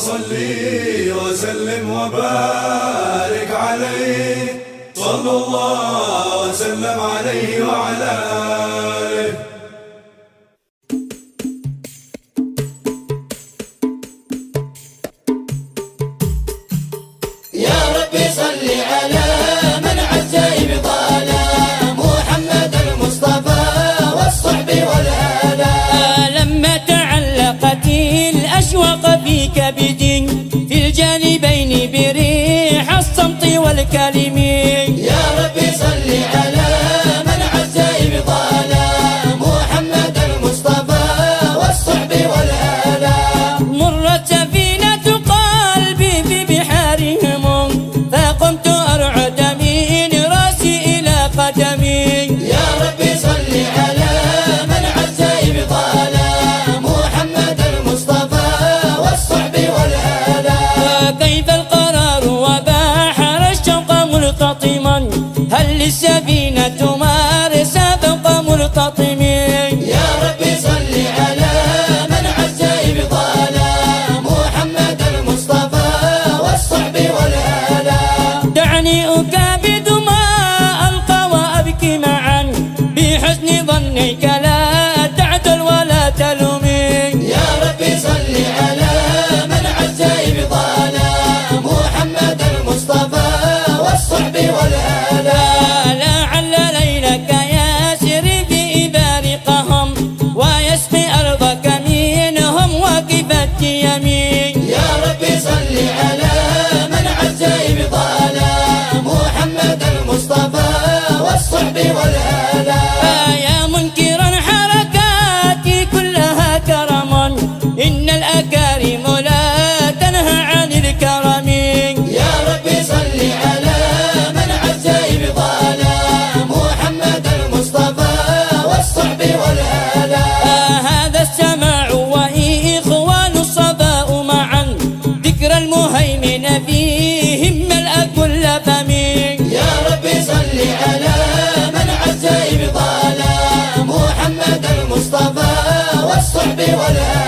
صلي وسلم وبارك عليه، صلى الله وسلم عليه وعلى آله. يا ربي صل على من عز إبطالا، محمد المصطفى والصحب والآلاء. لما تعلقت الأشواق في كبدي في الجانبين بريح الصمت والكلم. يا ربي صل على من عز إبطالا، محمد المصطفى والصحب والآلاء. مرت سفينة قلبي في بحارهم فقمت أرعد من راسي إلى قدمي. يا ربي صل على من عز إبطالا، محمد المصطفى والصحب والآلاء. كيف القرار وبحر الشوق ملتطما، هل للسفينة مرسى فوق ملتطم. يا ربي صل على من عز إبطالا، محمد المصطفى والصحب والآلاء. دعني أكابد ما ألقى وأبكي معا بحسن ظنك لا تعدل ولا تلومي. يا ربي صل على من عز إبطالا، محمد المصطفى والصحب والآلاء. لعل ليلك يسري في بارقهم ويسقي أرضك منهم واقفة يمين. يا ربي صل على من عز إبطالا، محمد المصطفى والصحب والآلاء. يا منكرا حركاتي كلها كرم، إن الأكارم لا تنهى عن الكرم. يا ربي صل على من عز إبطالا، محمد المصطفى والصحب والآلاء. هذا السماع وإخوان الصفاء معا ذكر المهيمن فيهم ملأ كل فم. يا ربي صل على من عز إبطالا، محمد المصطفى والصحب والآلاء.